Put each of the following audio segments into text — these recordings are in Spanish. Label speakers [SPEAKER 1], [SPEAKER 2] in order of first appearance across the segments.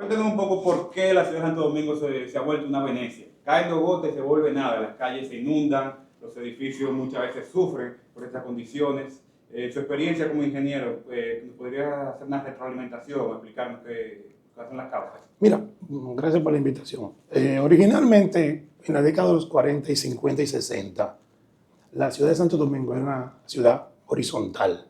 [SPEAKER 1] Cuéntanos un poco por qué la ciudad de Santo Domingo se ha vuelto una Venecia. Caen dos gotas y se vuelve nada, las calles se inundan, los edificios muchas veces sufren por estas condiciones. Su experiencia como ingeniero, ¿nos podría hacer una retroalimentación o explicarnos qué son las causas?
[SPEAKER 2] Mira, gracias por la invitación. Originalmente, en la década de los 40 y 50 y 60, la ciudad de Santo Domingo era una ciudad horizontal.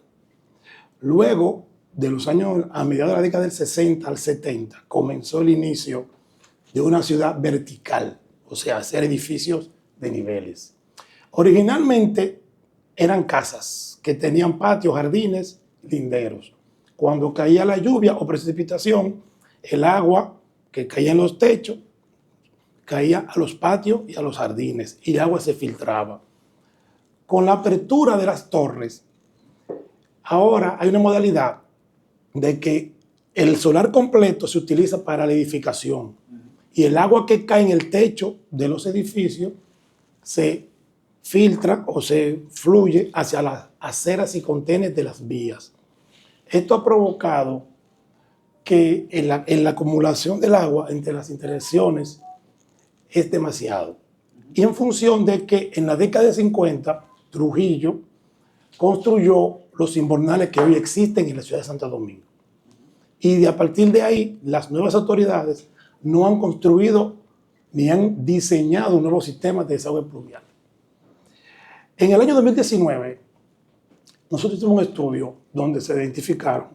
[SPEAKER 2] Luego, de los años, a mediados de la década del 60 al 70, comenzó el inicio de una ciudad vertical, o sea, hacer edificios de niveles. Originalmente eran casas que tenían patios, jardines, linderos. Cuando caía la lluvia o precipitación, el agua que caía en los techos caía a los patios y a los jardines y el agua se filtraba. Con la apertura de las torres, ahora hay una modalidad de que el solar completo se utiliza para la edificación y el agua que cae en el techo de los edificios se filtra o se fluye hacia las aceras y contenes de las vías. Esto ha provocado que en la acumulación del agua entre las intersecciones es demasiado. Y en función de que en la década de 50, Trujillo construyó los invernales que hoy existen en la ciudad de Santo Domingo. Y a partir de ahí, las nuevas autoridades no han construido ni han diseñado nuevos sistemas de desagüe pluvial. En el año 2019, nosotros hicimos un estudio donde se identificaron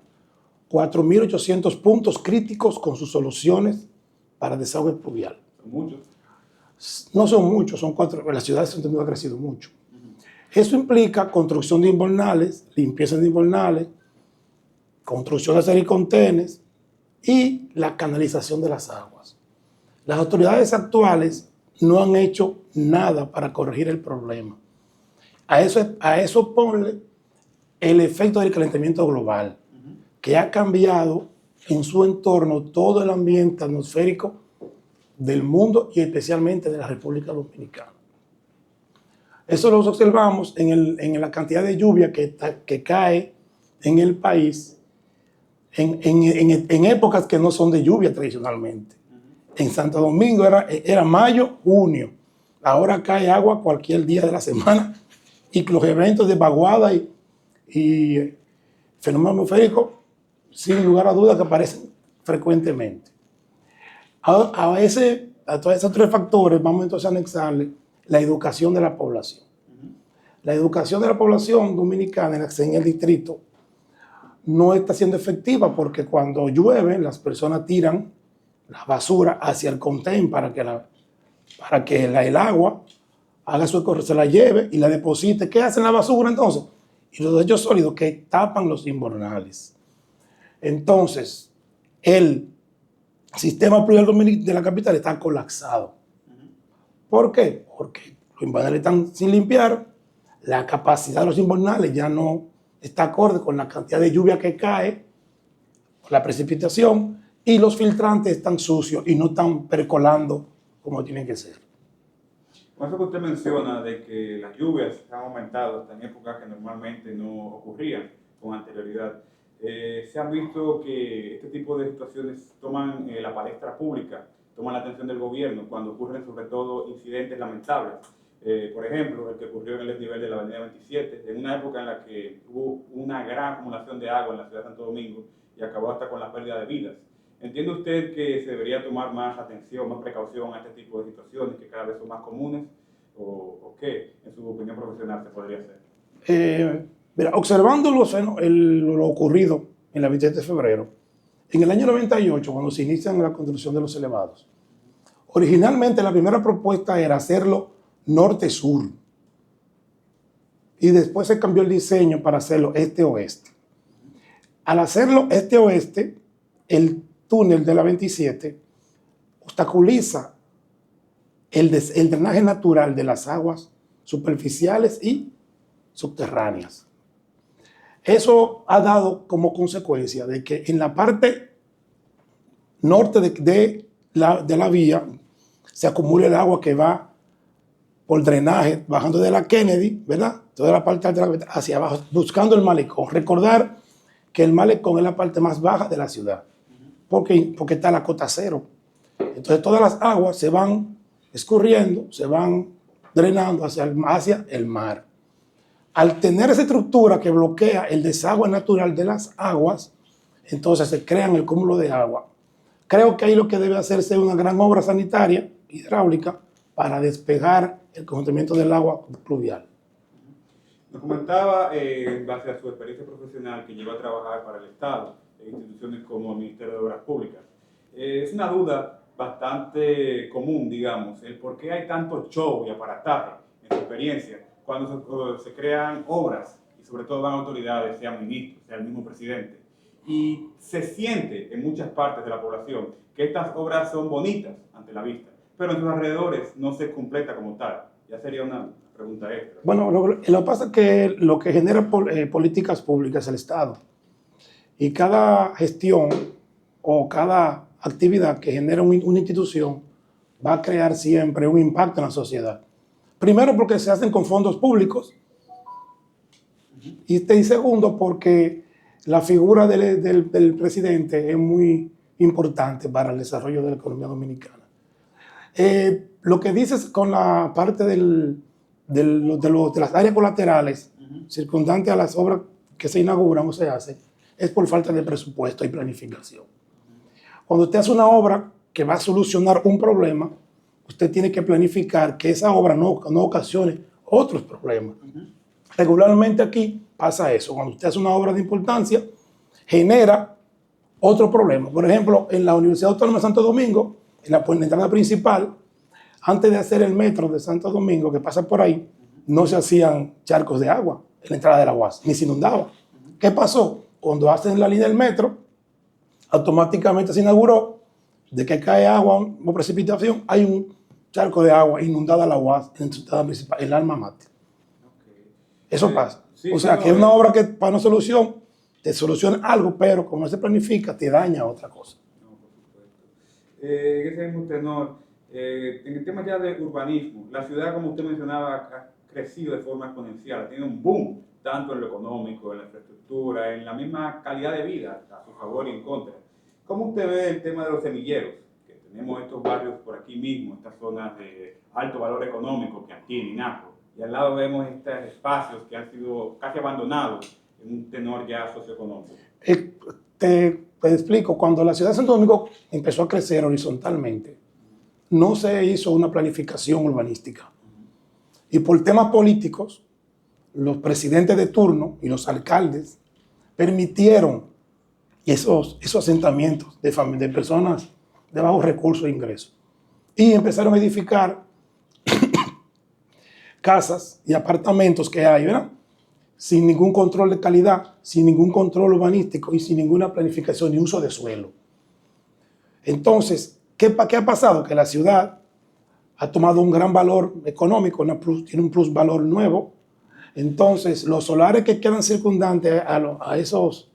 [SPEAKER 2] 4.800 puntos críticos con sus soluciones para desagüe pluvial.
[SPEAKER 1] ¿Son muchos?
[SPEAKER 2] No son muchos, son 4. La ciudad de Santo Domingo ha crecido mucho. Eso implica construcción de invernales, limpieza de invernales, construcción de aceras y contenes y la canalización de las aguas. Las autoridades actuales no han hecho nada para corregir el problema. A eso ponle el efecto del calentamiento global, que ha cambiado en su entorno todo el ambiente atmosférico del mundo y especialmente de la República Dominicana. Eso lo observamos en la cantidad de lluvia que cae en el país en épocas que no son de lluvia tradicionalmente. En Santo Domingo era mayo, junio. Ahora cae agua cualquier día de la semana y los eventos de vaguada y fenómenos atmosféricos, sin lugar a dudas, que aparecen frecuentemente. A todos esos tres factores vamos entonces a anexarle la educación de la población. La educación de la población dominicana en el distrito no está siendo efectiva porque cuando llueve las personas tiran la basura hacia el contén para que el agua haga su correr, se la lleve y la deposite. ¿Qué hacen la basura entonces? Y los desechos sólidos que tapan los invernales. Entonces, el sistema pluvial de la capital está colapsado. ¿Por qué? Porque los invernales están sin limpiar, la capacidad de los invernales ya no está acorde con la cantidad de lluvia que cae, con la precipitación, y los filtrantes están sucios y no están percolando como tienen que ser.
[SPEAKER 1] Con eso que usted menciona de que las lluvias han aumentado hasta en épocas que normalmente no ocurrían con anterioridad, se ha visto que este tipo de situaciones toman la palestra pública, toman la atención del gobierno cuando ocurren sobre todo incidentes lamentables. Por ejemplo, el que ocurrió en el desnivel de la avenida 27, en una época en la que hubo una gran acumulación de agua en la ciudad de Santo Domingo y acabó hasta con la pérdida de vidas. ¿Entiende usted que se debería tomar más atención, más precaución a este tipo de situaciones que cada vez son más comunes? ¿O qué, en su opinión profesional, se podría hacer?
[SPEAKER 2] Mira, observando lo ocurrido en la 27 de febrero, en el año 98, cuando se inicia la construcción de los elevados, originalmente la primera propuesta era hacerlo norte-sur. Y después se cambió el diseño para hacerlo este-oeste. Al hacerlo este-oeste, el túnel de la 27 obstaculiza el drenaje natural de las aguas superficiales y subterráneas. Eso ha dado como consecuencia de que en la parte norte de la vía se acumula el agua que va por drenaje, bajando de la Kennedy, ¿verdad? Toda la parte alta hacia abajo, buscando el malecón. Recordar que el malecón es la parte más baja de la ciudad. porque está la cota cero. Entonces todas las aguas se van escurriendo, se van drenando hacia el mar. Al tener esa estructura que bloquea el desagüe natural de las aguas, entonces se crean el cúmulo de agua. Creo que ahí lo que debe hacerse es una gran obra sanitaria, hidráulica, para despejar el conocimiento del agua pluvial.
[SPEAKER 1] Nos comentaba, en base a su experiencia profesional, que llegó a trabajar para el Estado en instituciones como el Ministerio de Obras Públicas. Es una duda bastante común, digamos, el por qué hay tanto show y aparataje en su experiencia cuando se crean obras y sobre todo van autoridades, sean ministros, sea el mismo presidente. Y se siente en muchas partes de la población que estas obras son bonitas ante la vista, pero en sus alrededores no se completa como tal. Ya sería una pregunta extra.
[SPEAKER 2] Bueno, lo que pasa es que lo que genera políticas públicas es el Estado. Y cada gestión o cada actividad que genera una institución va a crear siempre un impacto en la sociedad. Primero porque se hacen con fondos públicos y segundo porque la figura del presidente es muy importante para el desarrollo de la economía dominicana. Lo que dices con la parte de las áreas colaterales circundantes a las obras que se inauguran o se hacen es por falta de presupuesto y planificación. Cuando usted hace una obra que va a solucionar un problema, usted tiene que planificar que esa obra no ocasione otros problemas. Regularmente aquí pasa eso. Cuando usted hace una obra de importancia, genera otro problema. Por ejemplo, en la Universidad Autónoma de Santo Domingo, en la entrada principal, antes de hacer el metro de Santo Domingo, que pasa por ahí, no se hacían charcos de agua en la entrada de la UAS, ni se inundaba. ¿Qué pasó? Cuando hacen la línea del metro, automáticamente se inauguró, de que cae agua o precipitación, hay un charco de agua inundada la UAS en la entrada principal, el alma mater. Eso pasa.
[SPEAKER 1] Sí,
[SPEAKER 2] o sea, que es una obra que para una solución, te soluciona algo, pero como no se planifica, te daña otra cosa.
[SPEAKER 1] No, por supuesto. Ese mismo tenor, en el tema ya de urbanismo, la ciudad, como usted mencionaba, ha crecido de forma exponencial, tiene un boom, tanto en lo económico, en la infraestructura, en la misma calidad de vida, a su favor y en contra. ¿Cómo usted ve el tema de los semilleros? Que tenemos estos barrios por aquí mismo, estas zonas de alto valor económico, que aquí en Inaco, y al lado vemos estos espacios que han sido casi abandonados en un tenor ya socioeconómico.
[SPEAKER 2] Te explico, cuando la ciudad de Santo Domingo empezó a crecer horizontalmente, no se hizo una planificación urbanística. Y por temas políticos, los presidentes de turno y los alcaldes permitieron esos asentamientos de personas de bajos recursos e ingresos. Y empezaron a edificar casas y apartamentos que hay, ¿verdad? Sin ningún control de calidad, sin ningún control urbanístico y sin ninguna planificación ni uso de suelo. Entonces, ¿qué ha pasado? Que la ciudad ha tomado un gran valor económico, tiene un plusvalor nuevo. Entonces, los solares que quedan circundantes a esas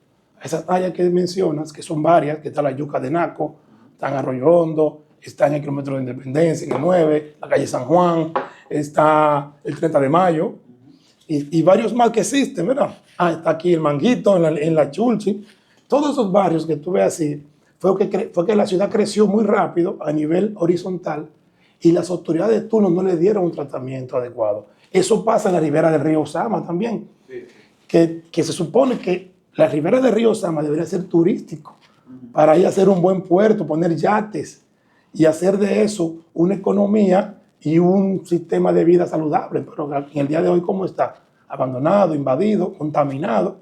[SPEAKER 2] áreas que mencionas, que son varias, que está la Yuca de Naco, está en Arroyo Hondo, está en el kilómetro de Independencia, en el 9, la calle San Juan, está el 30 de Mayo, y varios más que existen, ¿verdad? Está aquí el Manguito, en la Chulchi. Todos esos barrios que tú ves así, fue que la ciudad creció muy rápido a nivel horizontal y las autoridades de turno no le dieron un tratamiento adecuado. Eso pasa en la ribera del río Sama también, que se supone que la ribera del río Sama debería ser turístico, para ir a hacer un buen puerto, poner yates y hacer de eso una economía y un sistema de vida saludable. Pero en el día de hoy, ¿cómo está? Abandonado, invadido, contaminado,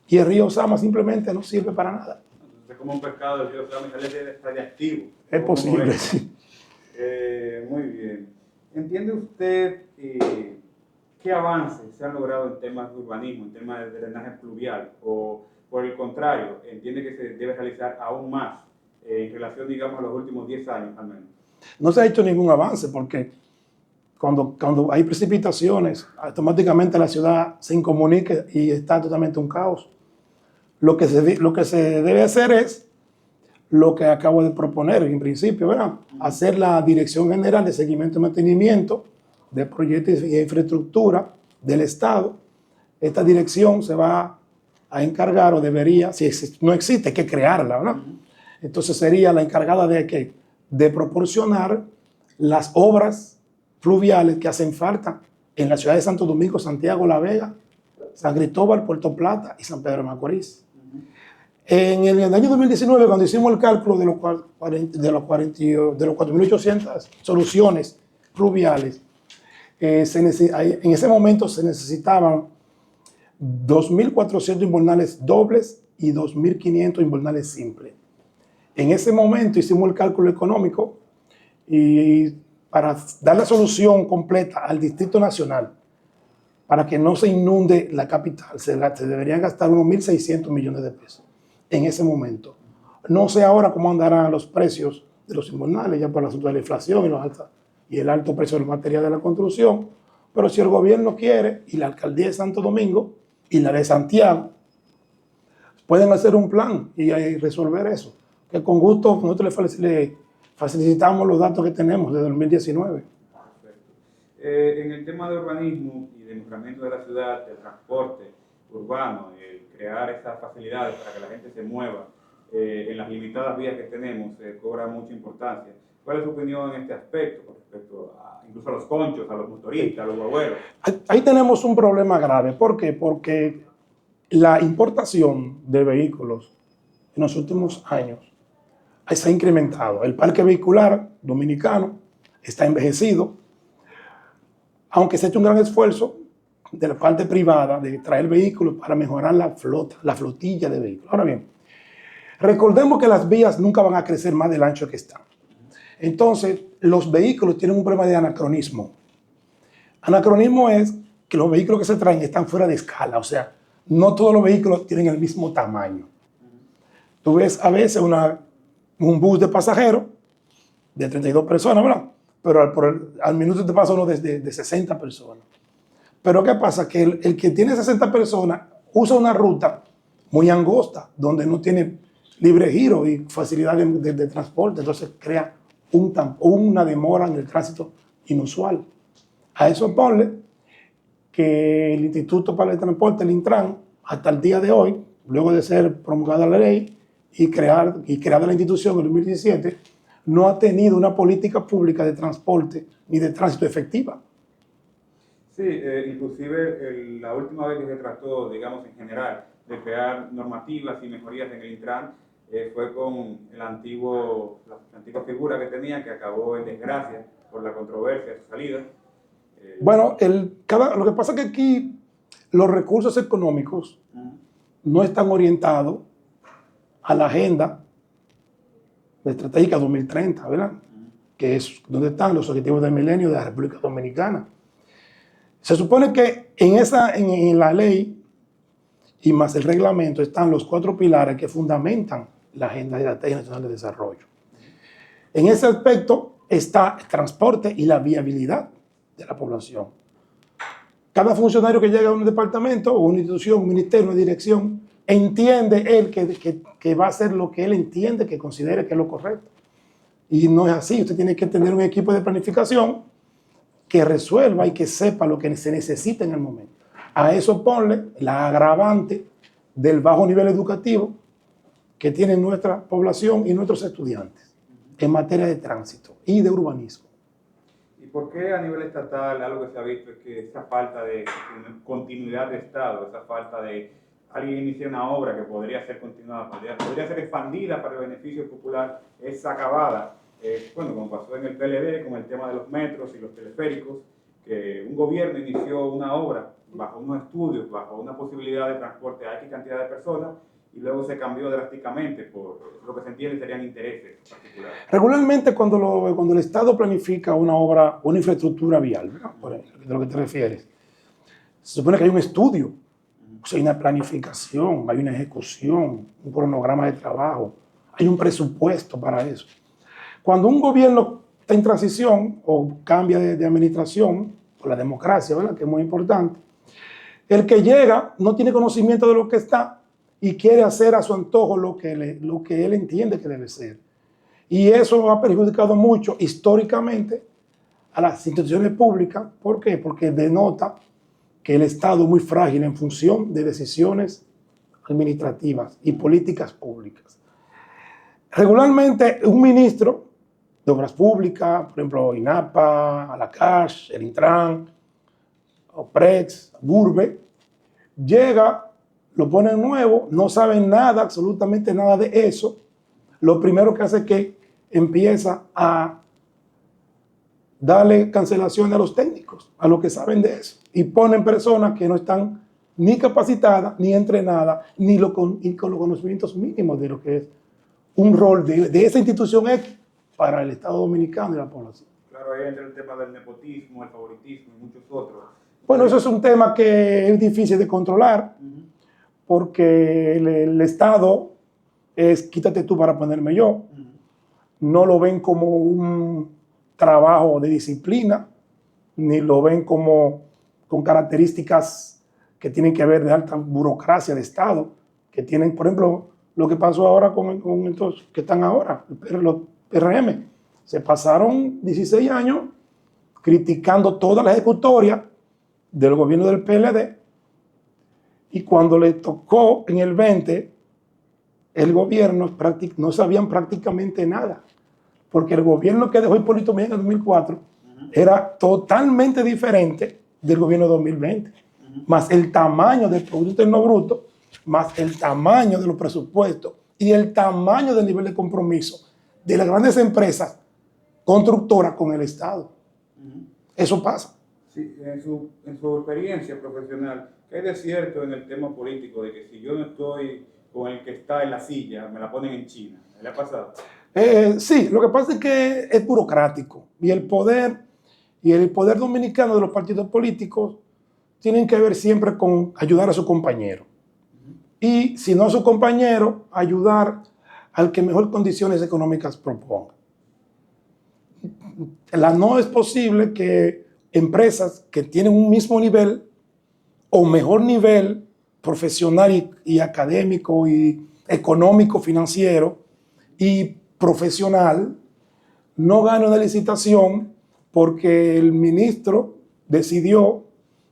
[SPEAKER 2] y el río Sama simplemente no sirve para nada.
[SPEAKER 1] Es como un pescado del río Sama y sale radiactivo.
[SPEAKER 2] Es posible, sí.
[SPEAKER 1] Muy bien. ¿Entiende usted qué avances se han logrado en temas de urbanismo, en temas de drenaje pluvial? ¿O por el contrario, entiende que se debe realizar aún más en relación, digamos, a los últimos 10 años al menos?
[SPEAKER 2] No se ha hecho ningún avance porque cuando hay precipitaciones, automáticamente la ciudad se incomunica y está totalmente un caos. Lo que se debe hacer es lo que acabo de proponer en principio, ¿verdad? Hacer la Dirección General de Seguimiento y Mantenimiento de Proyectos y Infraestructura del Estado. Esta dirección se va a encargar, o debería, si no existe, hay que crearla, ¿verdad? Entonces sería la encargada de ¿qué? De proporcionar las obras fluviales que hacen falta en la ciudad de Santo Domingo, Santiago, La Vega, San Cristóbal, Puerto Plata y San Pedro de Macorís. En el año 2019, cuando hicimos el cálculo de los 4.800 soluciones fluviales, en ese momento se necesitaban 2.400 invernales dobles y 2.500 invernales simples. En ese momento hicimos el cálculo económico y para dar la solución completa al Distrito Nacional, para que no se inunde la capital, se deberían gastar unos 1.600 millones de pesos en ese momento. No sé ahora cómo andarán los precios de los invernales, ya por el asunto de la inflación y el alto precio del material de la construcción, pero si el gobierno quiere, y la alcaldía de Santo Domingo y la de Santiago, pueden hacer un plan y resolver eso. Que con gusto nosotros le facilitamos los datos que tenemos desde 2019.
[SPEAKER 1] En el tema de urbanismo y de mejoramiento de la ciudad, del transporte urbano, el crear esas facilidades para que la gente se mueva en las limitadas vías que tenemos, cobra mucha importancia. ¿Cuál es su opinión en este aspecto, con respecto incluso a los conchos, a los motoristas, a los guagüeros?
[SPEAKER 2] Ahí tenemos un problema grave. ¿Por qué? Porque la importación de vehículos en los últimos años se ha incrementado. El parque vehicular dominicano está envejecido, aunque se ha hecho un gran esfuerzo de la parte privada de traer vehículos para mejorar la flotilla de vehículos. Ahora bien, recordemos que las vías nunca van a crecer más del ancho que están. Entonces, los vehículos tienen un problema de anacronismo. Anacronismo es que los vehículos que se traen están fuera de escala, o sea, no todos los vehículos tienen el mismo tamaño. Tú ves a veces un bus de pasajeros de 32 personas, ¿verdad? Pero al minuto te pasa uno de 60 personas. Pero ¿qué pasa? Que el que tiene 60 personas usa una ruta muy angosta, donde no tiene libre giro y facilidad de transporte, entonces crea una demora en el tránsito inusual. A eso ponle que el Instituto para el Transporte, el Intran, hasta el día de hoy, luego de ser promulgada la ley y creada la institución en 2017, no ha tenido una política pública de transporte ni de tránsito efectiva.
[SPEAKER 1] Sí, inclusive la última vez que se trató, digamos en general, de crear normativas y mejorías en el Intran, fue con la antigua figura que tenía, que acabó en desgracia por la controversia de su salida.
[SPEAKER 2] Bueno, lo que pasa es que aquí los recursos económicos no están orientados a la agenda de estratégica 2030, ¿verdad? Que es donde están los objetivos del milenio de la República Dominicana. Se supone que en la ley y más el reglamento están los 4 pilares que fundamentan la Agenda de la Estrategia Nacional de Desarrollo. En ese aspecto está el transporte y la viabilidad de la población. Cada funcionario que llega a un departamento o una institución, un ministerio, una dirección, entiende él que va a hacer lo que él entiende, que considere que es lo correcto. Y no es así. Usted tiene que tener un equipo de planificación que resuelva y que sepa lo que se necesita en el momento. A eso ponle la agravante del bajo nivel educativo que tiene nuestra población y nuestros estudiantes en materia de tránsito y de urbanismo.
[SPEAKER 1] ¿Y por qué a nivel estatal algo que se ha visto es que esa falta de continuidad de Estado, esa falta de alguien inicia una obra que podría ser continuada, podría ser expandida para el beneficio popular, es acabada? Bueno, como pasó en el PLD con el tema de los metros y los teleféricos, que un gobierno inició una obra bajo unos estudios, bajo una posibilidad de transporte a X cantidad de personas, y luego se cambió drásticamente por lo que se entiende serían intereses particulares.
[SPEAKER 2] Regularmente cuando el Estado planifica una obra, una infraestructura vial, ¿verdad? De lo que te refieres, se supone que hay un estudio, o sea, hay una planificación, hay una ejecución, un cronograma de trabajo, hay un presupuesto para eso. Cuando un gobierno está en transición o cambia de administración, por la democracia, ¿verdad? Que es muy importante, el que llega no tiene conocimiento de lo que está y quiere hacer a su antojo lo que él entiende que debe ser. Y eso ha perjudicado mucho históricamente a las instituciones públicas. ¿Por qué? Porque denota que el Estado es muy frágil en función de decisiones administrativas y políticas públicas. Regularmente un ministro de Obras Públicas, por ejemplo, INAPA, Alacash, el Intran, OPREX, Burbe, llega, lo pone nuevo, no sabe nada, absolutamente nada de eso. Lo primero que hace es que empieza a darle cancelación a los técnicos, a los que saben de eso, y ponen personas que no están ni capacitadas, ni entrenadas, ni con los conocimientos mínimos de lo que es un rol de esa institución X para el Estado Dominicano y la población.
[SPEAKER 1] Claro, ahí entra el tema del nepotismo, el favoritismo y muchos otros.
[SPEAKER 2] Bueno, eso es un tema que es difícil de controlar, porque el Estado es quítate tú para ponerme yo. No lo ven como un trabajo de disciplina, ni lo ven como con características que tienen que ver de alta burocracia de Estado, que tienen, por ejemplo, lo que pasó ahora con estos que están ahora, los PRM. Se pasaron 16 años criticando toda la ejecutoria del gobierno del PLD, y cuando le tocó en el 20, el gobierno no sabían prácticamente nada, porque el gobierno que dejó Hipólito Mejía en el 2004 era totalmente diferente del gobierno de 2020, más el tamaño del Producto Interno Bruto, más el tamaño de los presupuestos y el tamaño del nivel de compromiso de las grandes empresas constructoras con el Estado. Eso pasa.
[SPEAKER 1] Sí, en su experiencia profesional, ¿qué hay de cierto en el tema político de que si yo no estoy con el que está en la silla, me la ponen en China? ¿Le ha pasado?
[SPEAKER 2] Sí, lo que pasa es que es burocrático y el poder dominicano de los partidos políticos tienen que ver siempre con ayudar a su compañero. Y si no a su compañero, ayudar al que mejor condiciones económicas proponga. No es posible que empresas que tienen un mismo nivel o mejor nivel profesional y académico y económico, financiero y profesional no ganen una licitación porque el ministro decidió,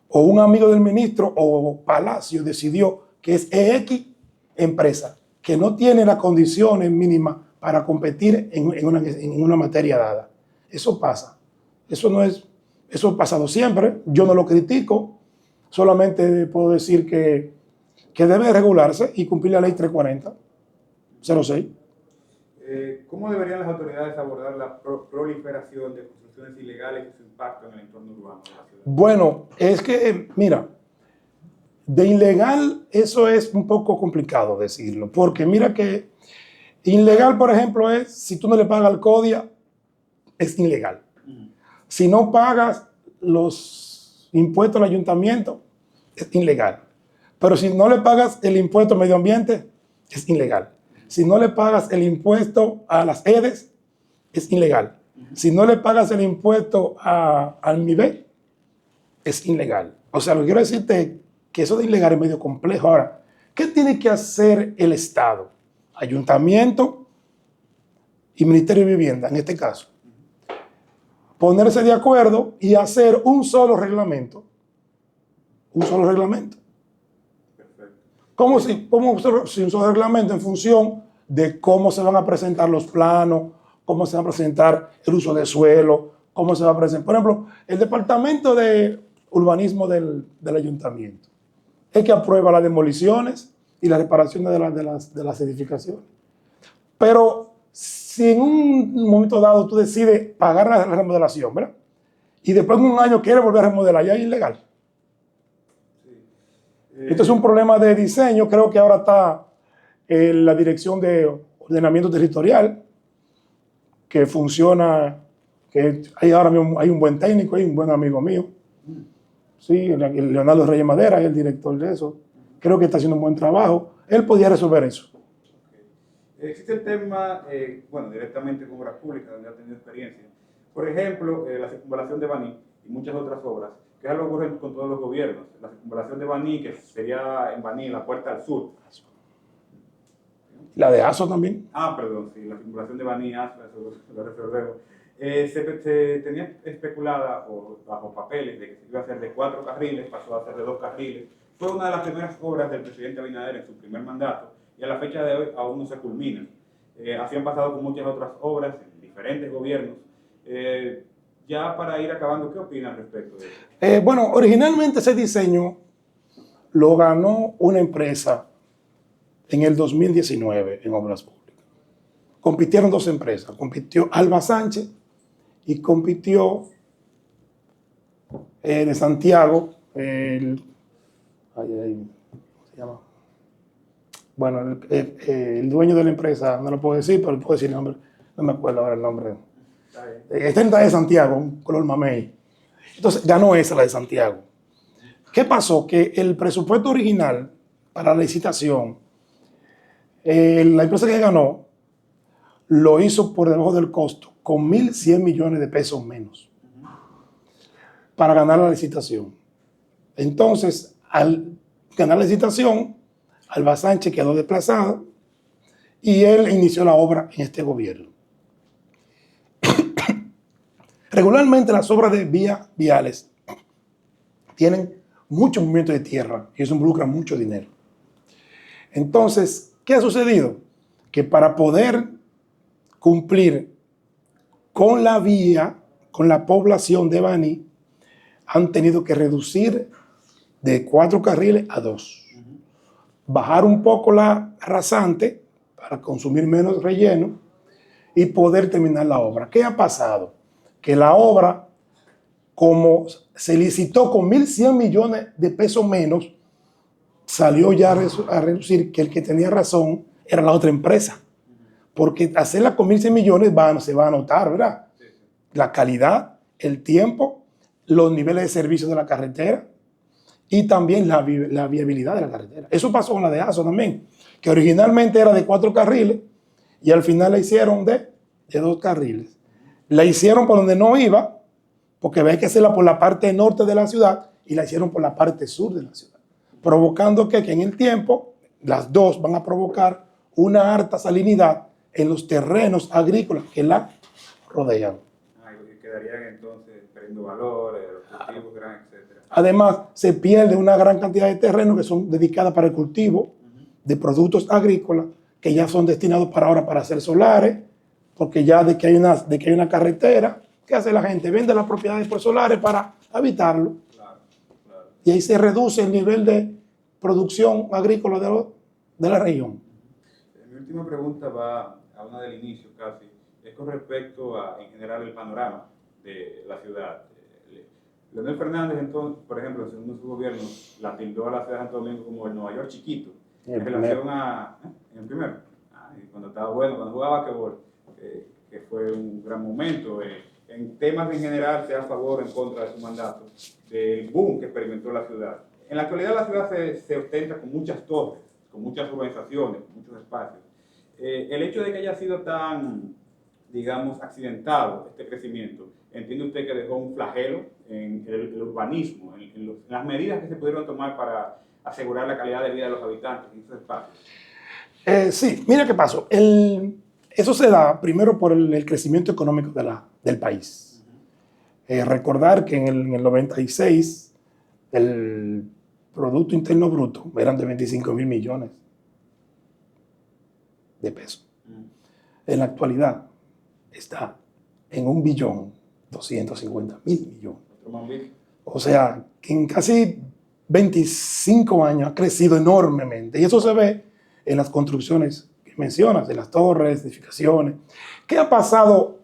[SPEAKER 2] o un amigo del ministro o Palacio decidió que es X empresa que no tiene las condiciones mínimas para competir en una materia dada. Eso pasa. Eso ha pasado siempre. Yo no lo critico. Solamente puedo decir que debe regularse y cumplir la ley 340-06.
[SPEAKER 1] ¿Cómo deberían las autoridades abordar la proliferación de construcciones ilegales y su impacto en el entorno urbano de la ciudad?
[SPEAKER 2] Bueno, es que, mira, de ilegal eso es un poco complicado decirlo, porque mira que ilegal, por ejemplo, es si tú no le pagas al CODIA, es ilegal. Si no pagas los impuestos al ayuntamiento, es ilegal. Pero si no le pagas el impuesto al medio ambiente, es ilegal. Si no le pagas el impuesto a las EDES, es ilegal. Si no le pagas el impuesto al MIBE, es ilegal. O sea, lo que quiero decirte que eso de ilegal es medio complejo. Ahora, ¿qué tiene que hacer el Estado? Ayuntamiento y Ministerio de Vivienda, en este caso. Ponerse de acuerdo y hacer un solo reglamento. Un solo reglamento.
[SPEAKER 1] Perfecto.
[SPEAKER 2] ¿Cómo si un solo reglamento en función de cómo se van a presentar los planos, cómo se va a presentar el uso de suelo, cómo se va a presentar? Por ejemplo, el departamento de urbanismo del ayuntamiento es que aprueba las demoliciones y la reparación de las edificaciones. Pero si en un momento dado tú decides pagar la remodelación, ¿verdad? Y después en un año quieres volver a remodelar, ya es ilegal. Esto es un problema de diseño. Creo que ahora está en la Dirección de Ordenamiento Territorial, que funciona, que ahora mismo hay un buen técnico, hay un buen amigo mío. Sí, el Leonardo Reyes Madera es el director de eso. Creo que está haciendo un buen trabajo. Él podía resolver eso.
[SPEAKER 1] Okay. Existe el tema, bueno, directamente con Obras Públicas, donde ha tenido experiencia. Por ejemplo, la circunvalación de Baní y muchas otras obras, que es algo que ocurre con todos los gobiernos. La circunvalación de Baní, que sería en Baní, la puerta al sur.
[SPEAKER 2] La de ASO también.
[SPEAKER 1] Perdón, sí, la circunvalación de Baní, ASO, eso lo resolvemos. Se tenía especulada bajo papeles de que se iba a hacer de 4 carriles, pasó a ser de 2 carriles. Fue una de las primeras obras del presidente Abinader en su primer mandato y a la fecha de hoy aún no se culmina. así han pasado con muchas otras obras en diferentes gobiernos. Ya para ir acabando, ¿qué opinas al respecto de eso?
[SPEAKER 2] Bueno, originalmente ese diseño lo ganó una empresa en el 2019 en Obras Públicas. Compitieron dos empresas, compitió Alba Sánchez y compitió de Santiago, ¿cómo se llama? Bueno, el dueño de la empresa, no lo puedo decir, pero puedo decir el nombre, no me acuerdo ahora el nombre. Esta es de Santiago, un color mamey. Entonces ganó esa, la de Santiago. ¿Qué pasó? Que el presupuesto original para la licitación, la empresa que ganó lo hizo por debajo del costo, con 1.100 millones de pesos menos para ganar la licitación. Entonces, al ganar la licitación, Alba Sánchez quedó desplazada y él inició la obra en este gobierno. Regularmente las obras de vías viales tienen mucho movimiento de tierra y eso involucra mucho dinero. Entonces, ¿qué ha sucedido? Que para poder cumplir con la vía, con la población de Baní, han tenido que reducir de 4 carriles a 2. Bajar un poco la rasante para consumir menos relleno y poder terminar la obra. ¿Qué ha pasado? Que la obra, como se licitó con 1.100 millones de pesos menos, salió ya a reducir que el que tenía razón era la otra empresa. Porque hacerla con 1.100 millones se va a notar, ¿verdad? La calidad, el tiempo, los niveles de servicio de la carretera y también la viabilidad de la carretera. Eso pasó con la de ASO también, que originalmente era de 4 carriles y al final la hicieron de 2 carriles. La hicieron por donde no iba, porque había que hacerla por la parte norte de la ciudad y la hicieron por la parte sur de la ciudad, provocando que en el tiempo las dos van a provocar una alta salinidad en los terrenos agrícolas que la rodean.
[SPEAKER 1] Quedarían entonces perdiendo valor, los cultivos grandes, etc.
[SPEAKER 2] Además, se pierde una gran cantidad de terrenos que son dedicadas para el cultivo de productos agrícolas que ya son destinados para ahora para hacer solares, porque ya de que hay una carretera, ¿qué hace la gente? Vende las propiedades por solares para habitarlo.
[SPEAKER 1] Claro.
[SPEAKER 2] Y ahí se reduce el nivel de producción agrícola de la región.
[SPEAKER 1] Mi última pregunta va a una del inicio casi. Es con respecto a, en general, el panorama de la ciudad. Leonel Fernández, entonces, por ejemplo, según su gobierno, la tildó a la ciudad de Santo Domingo como el Nueva York chiquito, en relación a... en el primero, cuando estaba bueno, cuando jugaba basquetbol, que fue un gran momento. En temas en general, sea a favor o en contra de su mandato, del boom que experimentó la ciudad. En la actualidad la ciudad se ostenta con muchas torres, con muchas urbanizaciones, con muchos espacios. El hecho de que haya sido tan, digamos, accidentado este crecimiento, ¿entiende usted que dejó un flagelo en el urbanismo, en las medidas que se pudieron tomar para asegurar la calidad de vida de los habitantes en esos espacios?
[SPEAKER 2] Sí, mira qué pasó. Eso se da primero por el crecimiento económico del país. Recordar que en el 96 el Producto Interno Bruto eran de 25.000 millones de pesos. En la actualidad está en 1.250.000 millones. O sea, que en casi 25 años ha crecido enormemente. Y eso se ve en las construcciones que mencionas, en las torres, edificaciones. ¿Qué ha pasado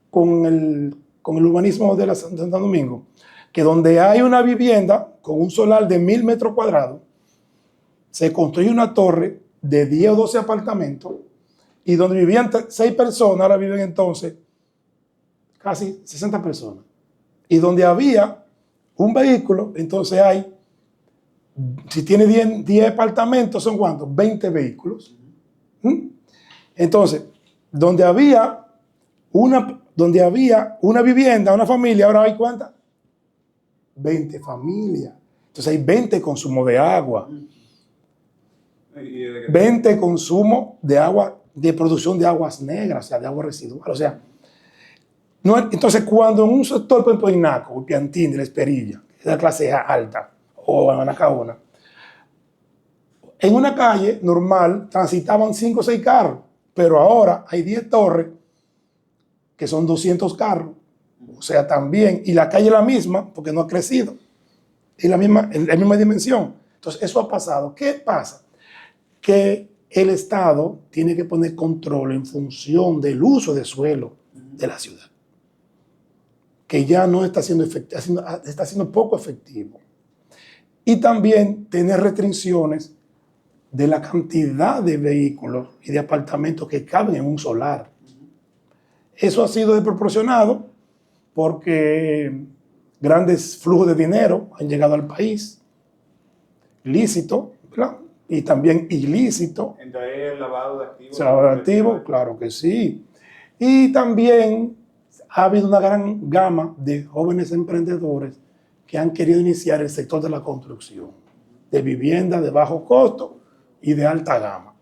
[SPEAKER 2] con el urbanismo de Santo Domingo? Que donde hay una vivienda con un solar de 1.000 metros cuadrados, se construye una torre de 10 o 12 apartamentos y donde vivían 6 personas, ahora viven entonces casi 60 personas. Y donde había un vehículo, entonces hay, si tiene 10 apartamentos, ¿son cuántos? 20 vehículos. Entonces, donde había una vivienda, una familia, ahora hay ¿cuántas? 20 familias. Entonces hay 20 consumos de agua. 20 consumo de agua, de producción de aguas negras, o sea, de agua residual. O sea, no, entonces cuando en un sector, por ejemplo, Inaco, Piantini, de la Esperilla, que es de la clase alta, o en Anacaona, en una calle normal transitaban 5 o 6 carros, Pero ahora hay 10 torres que son 200 carros. O sea, también, y la calle es la misma, porque no ha crecido. Es en la misma dimensión. Entonces, eso ha pasado. ¿Qué pasa? Que el Estado tiene que poner control en función del uso de suelo de la ciudad, que ya no está siendo está siendo poco efectivo. Y también tener restricciones de la cantidad de vehículos y de apartamentos que caben en un solar. Eso ha sido desproporcionado porque grandes flujos de dinero han llegado al país, lícito, ¿verdad? Y también ilícito.
[SPEAKER 1] Entre ahí el lavado de activos.
[SPEAKER 2] ¿El lavado de activos? Claro que sí. Y también ha habido una gran gama de jóvenes emprendedores que han querido iniciar el sector de la construcción, de vivienda de bajo costo y de alta gama.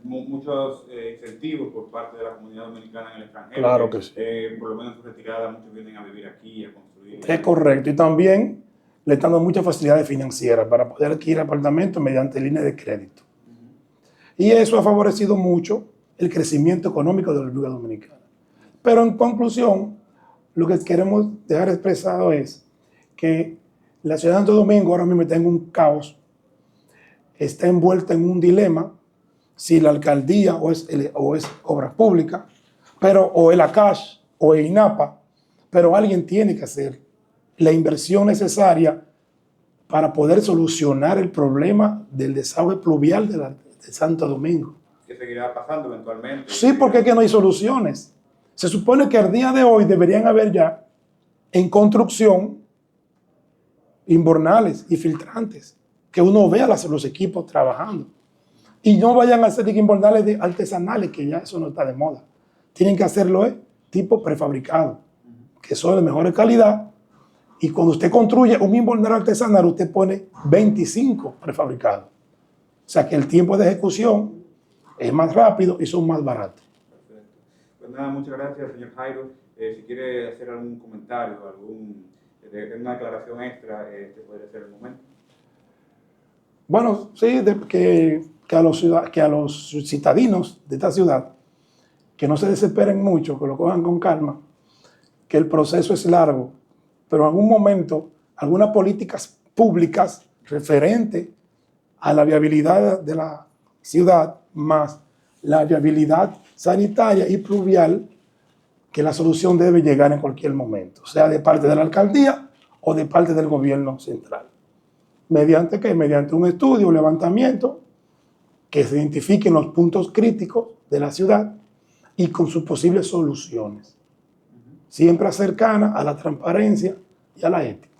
[SPEAKER 1] Muchos incentivos por parte de la comunidad dominicana en el extranjero.
[SPEAKER 2] Claro que sí.
[SPEAKER 1] Por lo menos en su retirada muchos vienen a vivir aquí, a construir.
[SPEAKER 2] Es correcto. Y también le están dando muchas facilidades financieras para poder adquirir apartamentos mediante líneas de crédito. Y eso ha favorecido mucho el crecimiento económico de la República Dominicana. Pero en conclusión, lo que queremos dejar expresado es que la ciudad de Santo Domingo ahora mismo está en un caos, está envuelta en un dilema, si la alcaldía o es obra pública, pero o el ACASH o el INAPA, pero alguien tiene que hacer la inversión necesaria para poder solucionar el problema del desagüe pluvial de Santo Domingo.
[SPEAKER 1] Que seguirá pasando eventualmente.
[SPEAKER 2] Sí, porque es que no hay soluciones. Se supone que al día de hoy deberían haber ya en construcción invernales y filtrantes, que uno vea los equipos trabajando. Y no vayan a hacer invernales artesanales, que ya eso no está de moda. Tienen que hacerlo tipo prefabricado, que son de mejor calidad. Y cuando usted construye un invernal artesanal, usted pone 25 prefabricados. O sea que el tiempo de ejecución es más rápido y son más baratos.
[SPEAKER 1] Perfecto. Pues nada, muchas gracias, señor Jairo. Si quiere hacer algún comentario, una aclaración extra, este podría ser el momento.
[SPEAKER 2] Bueno, sí, que a los citadinos de esta ciudad, que no se desesperen mucho, que lo cojan con calma, que el proceso es largo, pero en algún momento, algunas políticas públicas referentes a la viabilidad de la ciudad, más la viabilidad sanitaria y pluvial, que la solución debe llegar en cualquier momento, sea de parte de la alcaldía o de parte del gobierno central. ¿Mediante qué? Mediante un estudio, un levantamiento, que se identifiquen los puntos críticos de la ciudad y con sus posibles soluciones. Siempre cercana a la transparencia y a la ética.